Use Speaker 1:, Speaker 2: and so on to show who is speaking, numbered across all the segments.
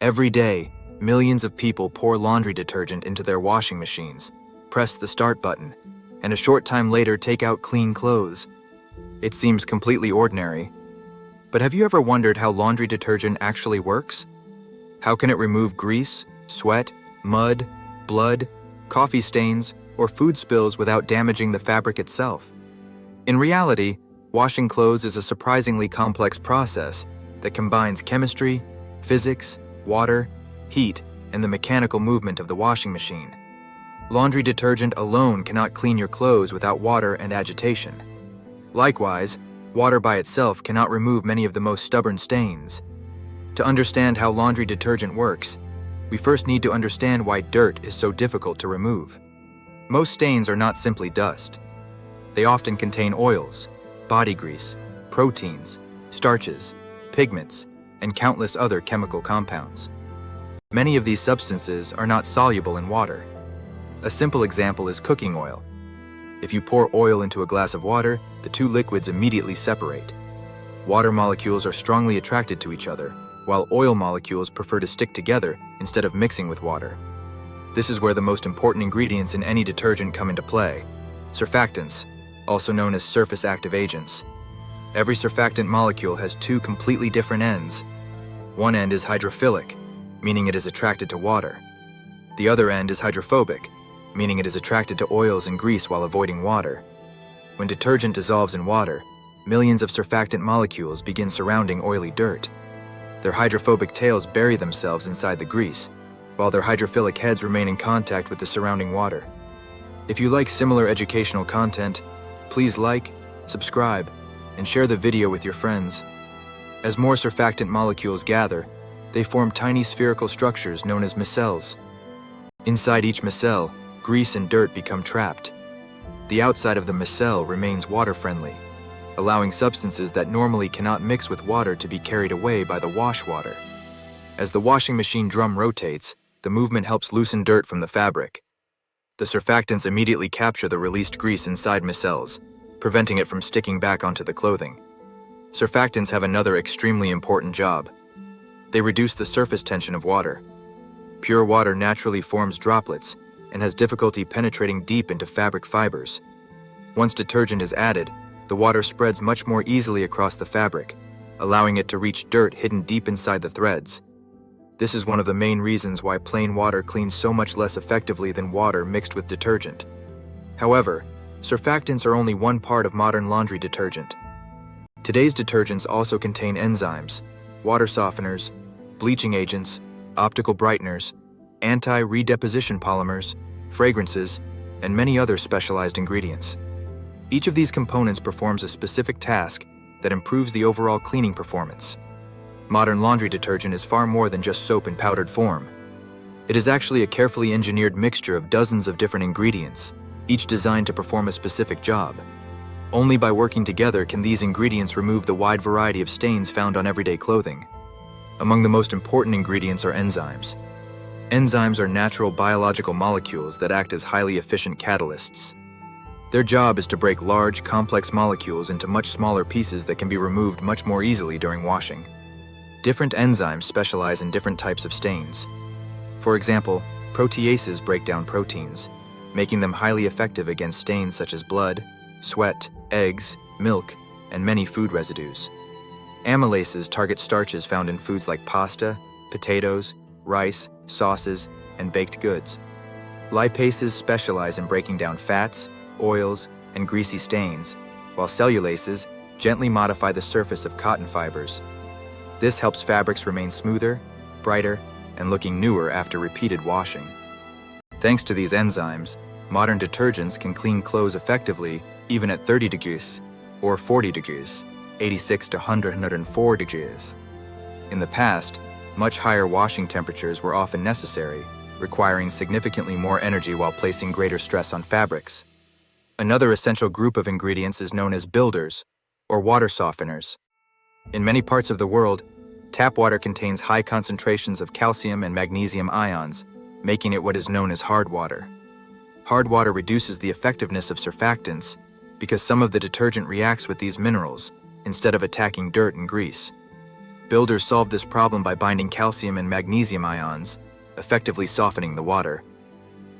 Speaker 1: Every day, millions of people pour laundry detergent into their washing machines, press the start button, and a short time later take out clean clothes. It seems completely ordinary. But have you ever wondered how laundry detergent actually works? How can it remove grease, sweat, mud, blood, coffee stains, or food spills without damaging the fabric itself? In reality, washing clothes is a surprisingly complex process that combines chemistry, physics, water, heat, and the mechanical movement of the washing machine. Laundry detergent alone cannot clean your clothes without water and agitation. Likewise, water by itself cannot remove many of the most stubborn stains. To understand how laundry detergent works, we first need to understand why dirt is so difficult to remove. Most stains are not simply dust. They often contain oils, body grease, proteins, starches, pigments, and countless other chemical compounds. Many of these substances are not soluble in water. A simple example is cooking oil. If you pour oil into a glass of water, the two liquids immediately separate. Water molecules are strongly attracted to each other, while oil molecules prefer to stick together instead of mixing with water. This is where the most important ingredients in any detergent come into play: surfactants, also known as surface active agents. Every surfactant molecule has two completely different ends. One end is hydrophilic, meaning it is attracted to water. The other end is hydrophobic, meaning it is attracted to oils and grease while avoiding water. When detergent dissolves in water, millions of surfactant molecules begin surrounding oily dirt. Their hydrophobic tails bury themselves inside the grease, while their hydrophilic heads remain in contact with the surrounding water. If you like similar educational content, please like, subscribe, and share the video with your friends. As more surfactant molecules gather, they form tiny spherical structures known as micelles. Inside each micelle, grease and dirt become trapped. The outside of the micelle remains water-friendly, allowing substances that normally cannot mix with water to be carried away by the wash water. As the washing machine drum rotates, the movement helps loosen dirt from the fabric. The surfactants immediately capture the released grease inside micelles, preventing it from sticking back onto the clothing. Surfactants have another extremely important job. They reduce the surface tension of water. Pure water naturally forms droplets and has difficulty penetrating deep into fabric fibers. Once detergent is added, the water spreads much more easily across the fabric, allowing it to reach dirt hidden deep inside the threads. This is one of the main reasons why plain water cleans so much less effectively than water mixed with detergent. However, surfactants are only one part of modern laundry detergent. Today's detergents also contain enzymes, water softeners, bleaching agents, optical brighteners, anti-redeposition polymers, fragrances, and many other specialized ingredients. Each of these components performs a specific task that improves the overall cleaning performance. Modern laundry detergent is far more than just soap in powdered form. It is actually a carefully engineered mixture of dozens of different ingredients, each designed to perform a specific job. Only by working together can these ingredients remove the wide variety of stains found on everyday clothing. Among the most important ingredients are enzymes. Enzymes are natural biological molecules that act as highly efficient catalysts. Their job is to break large, complex molecules into much smaller pieces that can be removed much more easily during washing. Different enzymes specialize in different types of stains. For example, proteases break down proteins, making them highly effective against stains such as blood, sweat, eggs, milk, and many food residues. Amylases target starches found in foods like pasta, potatoes, rice, sauces, and baked goods. Lipases specialize in breaking down fats, oils, and greasy stains, while cellulases gently modify the surface of cotton fibers. This helps fabrics remain smoother, brighter, and looking newer after repeated washing. Thanks to these enzymes, modern detergents can clean clothes effectively even at 30 degrees or 40 degrees, 86 to 104 degrees. In the past, much higher washing temperatures were often necessary, requiring significantly more energy while placing greater stress on fabrics. Another essential group of ingredients is known as builders, or water softeners. In many parts of the world, tap water contains high concentrations of calcium and magnesium ions, making it what is known as hard water. Hard water reduces the effectiveness of surfactants because some of the detergent reacts with these minerals instead of attacking dirt and grease. Builders solved this problem by binding calcium and magnesium ions, effectively softening the water.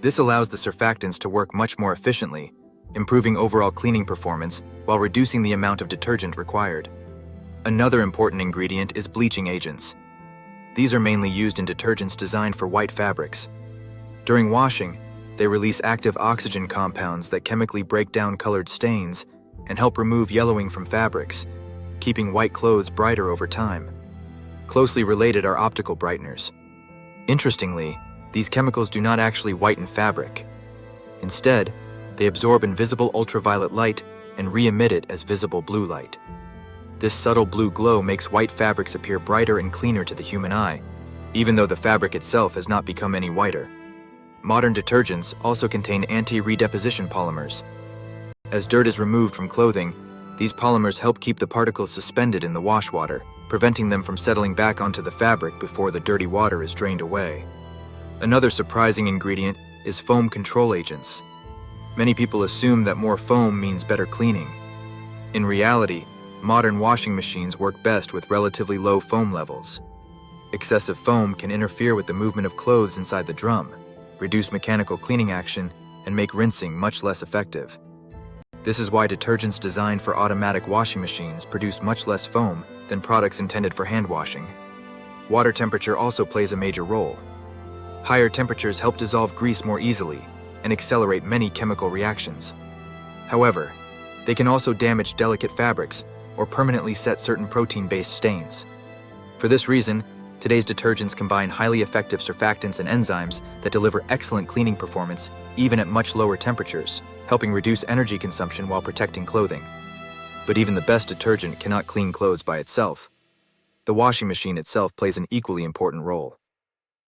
Speaker 1: This allows the surfactants to work much more efficiently, improving overall cleaning performance while reducing the amount of detergent required. Another important ingredient is bleaching agents. These are mainly used in detergents designed for white fabrics. During washing, they release active oxygen compounds that chemically break down colored stains and help remove yellowing from fabrics, keeping white clothes brighter over time. Closely related are optical brighteners. Interestingly, these chemicals do not actually whiten fabric. Instead, they absorb invisible ultraviolet light and re-emit it as visible blue light. This subtle blue glow makes white fabrics appear brighter and cleaner to the human eye, even though the fabric itself has not become any whiter. Modern detergents also contain anti-redeposition polymers. As dirt is removed from clothing, these polymers help keep the particles suspended in the wash water, preventing them from settling back onto the fabric before the dirty water is drained away. Another surprising ingredient is foam control agents. Many people assume that more foam means better cleaning. In reality, modern washing machines work best with relatively low foam levels. Excessive foam can interfere with the movement of clothes inside the drum, reduce mechanical cleaning action, and make rinsing much less effective. This is why detergents designed for automatic washing machines produce much less foam than products intended for hand washing. Water temperature also plays a major role. Higher temperatures help dissolve grease more easily and accelerate many chemical reactions. However, they can also damage delicate fabrics or permanently set certain protein-based stains. For this reason, today's detergents combine highly effective surfactants and enzymes that deliver excellent cleaning performance even at much lower temperatures, helping reduce energy consumption while protecting clothing. But even the best detergent cannot clean clothes by itself. The washing machine itself plays an equally important role.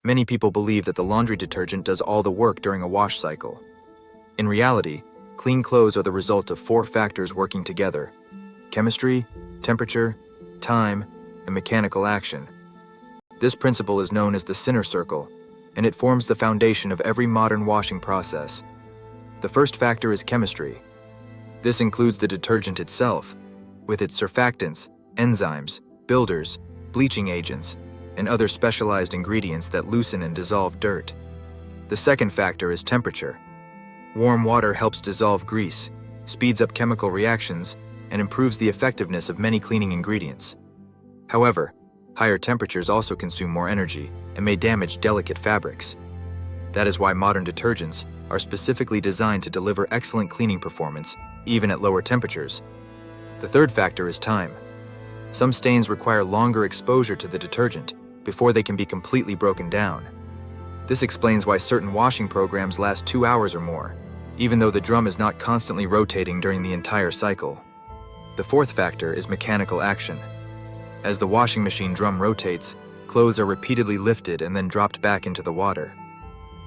Speaker 1: Many people believe that the laundry detergent does all the work during a wash cycle. In reality, clean clothes are the result of 4 factors working together: chemistry, temperature, time, and mechanical action. This principle is known as the Sinner Circle, and it forms the foundation of every modern washing process. The first factor is chemistry. This includes the detergent itself, with its surfactants, enzymes, builders, bleaching agents, and other specialized ingredients that loosen and dissolve dirt. The second factor is temperature. Warm water helps dissolve grease, speeds up chemical reactions, and improves the effectiveness of many cleaning ingredients. However, higher temperatures also consume more energy and may damage delicate fabrics. That is why modern detergents are specifically designed to deliver excellent cleaning performance, even at lower temperatures. The third factor is time. Some stains require longer exposure to the detergent before they can be completely broken down. This explains why certain washing programs last 2 hours or more, even though the drum is not constantly rotating during the entire cycle. The fourth factor is mechanical action. As the washing machine drum rotates, clothes are repeatedly lifted and then dropped back into the water.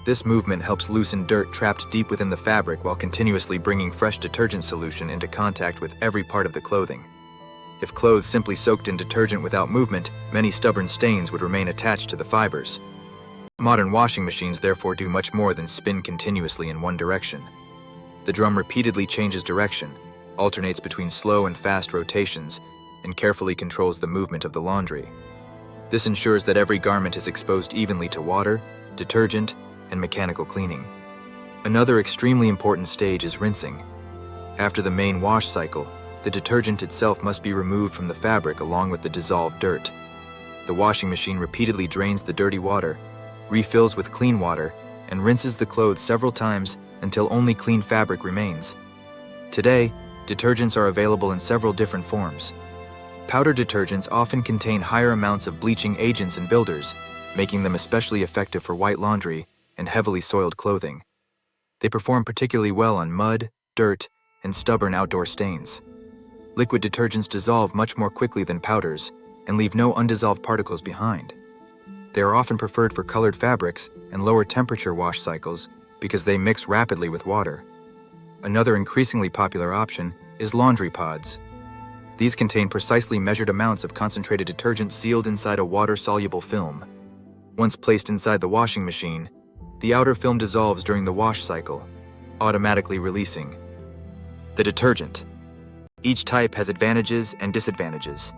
Speaker 1: This movement helps loosen dirt trapped deep within the fabric while continuously bringing fresh detergent solution into contact with every part of the clothing. If clothes simply soaked in detergent without movement, many stubborn stains would remain attached to the fibers. Modern washing machines therefore do much more than spin continuously in one direction. The drum repeatedly changes direction, alternates between slow and fast rotations, and carefully controls the movement of the laundry. This ensures that every garment is exposed evenly to water, detergent, and mechanical cleaning. Another extremely important stage is rinsing. After the main wash cycle, the detergent itself must be removed from the fabric along with the dissolved dirt. The washing machine repeatedly drains the dirty water, refills with clean water, and rinses the clothes several times until only clean fabric remains. Today, detergents are available in several different forms. Powder detergents often contain higher amounts of bleaching agents and builders, making them especially effective for white laundry and heavily soiled clothing. They perform particularly well on mud, dirt, and stubborn outdoor stains. Liquid detergents dissolve much more quickly than powders and leave no undissolved particles behind. They are often preferred for colored fabrics and lower temperature wash cycles because they mix rapidly with water. Another increasingly popular option is laundry pods. These contain precisely measured amounts of concentrated detergent sealed inside a water-soluble film. Once placed inside the washing machine, the outer film dissolves during the wash cycle, automatically releasing the detergent. Each type has advantages and disadvantages.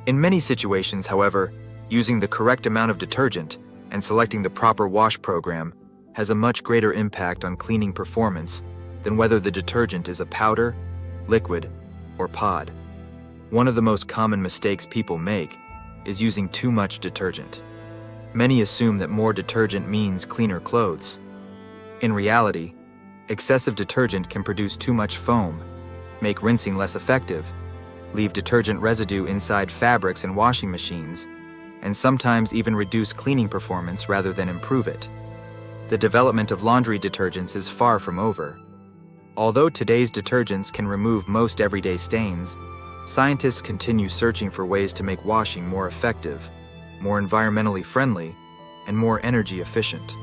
Speaker 1: In many situations, however, using the correct amount of detergent and selecting the proper wash program has a much greater impact on cleaning performance than whether the detergent is a powder, liquid, or pod. One of the most common mistakes people make is using too much detergent. Many assume that more detergent means cleaner clothes. In reality, excessive detergent can produce too much foam, make rinsing less effective, leave detergent residue inside fabrics and washing machines, and sometimes even reduce cleaning performance rather than improve it. The development of laundry detergents is far from over. Although today's detergents can remove most everyday stains, scientists continue searching for ways to make washing more effective, more environmentally friendly, and more energy efficient.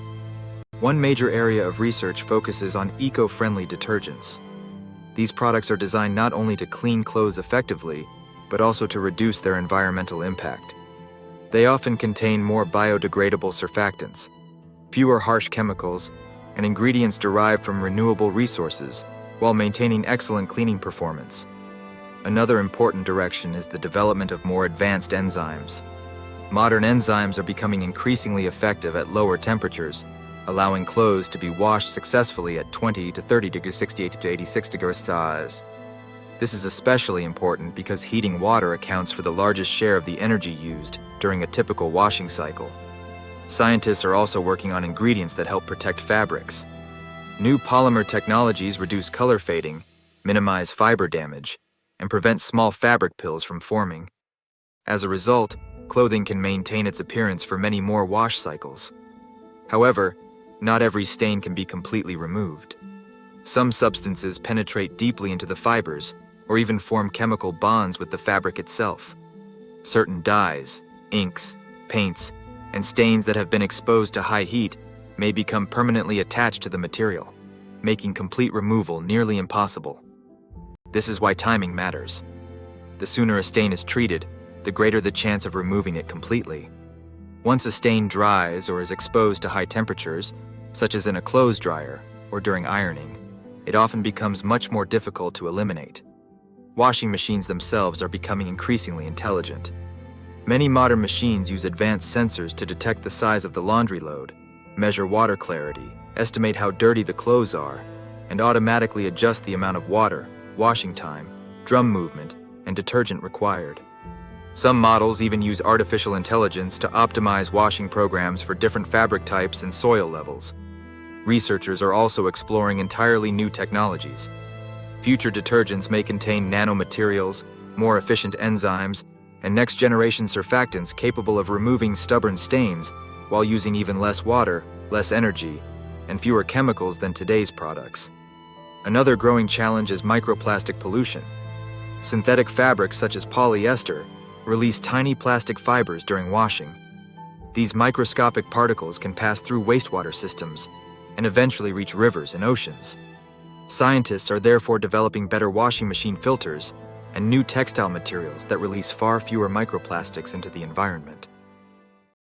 Speaker 1: One major area of research focuses on eco-friendly detergents. These products are designed not only to clean clothes effectively, but also to reduce their environmental impact. They often contain more biodegradable surfactants, fewer harsh chemicals, and ingredients derived from renewable resources, while maintaining excellent cleaning performance. Another important direction is the development of more advanced enzymes. Modern enzymes are becoming increasingly effective at lower temperatures, allowing clothes to be washed successfully at 20 to 30 degrees, 68 to 86 degrees Celsius. This is especially important because heating water accounts for the largest share of the energy used during a typical washing cycle. Scientists are also working on ingredients that help protect fabrics. New polymer technologies reduce color fading, minimize fiber damage, and prevent small fabric pills from forming. As a result, clothing can maintain its appearance for many more wash cycles. However, not every stain can be completely removed. Some substances penetrate deeply into the fibers or even form chemical bonds with the fabric itself. Certain dyes, inks, paints, and stains that have been exposed to high heat may become permanently attached to the material, making complete removal nearly impossible. This is why timing matters. The sooner a stain is treated, the greater the chance of removing it completely. Once a stain dries or is exposed to high temperatures, such as in a clothes dryer or during ironing, it often becomes much more difficult to eliminate. Washing machines themselves are becoming increasingly intelligent. Many modern machines use advanced sensors to detect the size of the laundry load, measure water clarity, estimate how dirty the clothes are, and automatically adjust the amount of water, washing time, drum movement, and detergent required. Some models even use artificial intelligence to optimize washing programs for different fabric types and soil levels. Researchers are also exploring entirely new technologies. Future detergents may contain nanomaterials, more efficient enzymes, and next-generation surfactants capable of removing stubborn stains while using even less water, less energy, and fewer chemicals than today's products. Another growing challenge is microplastic pollution. Synthetic fabrics such as polyester release tiny plastic fibers during washing. These microscopic particles can pass through wastewater systems and eventually reach rivers and oceans. Scientists are therefore developing better washing machine filters and new textile materials that release far fewer microplastics into the environment.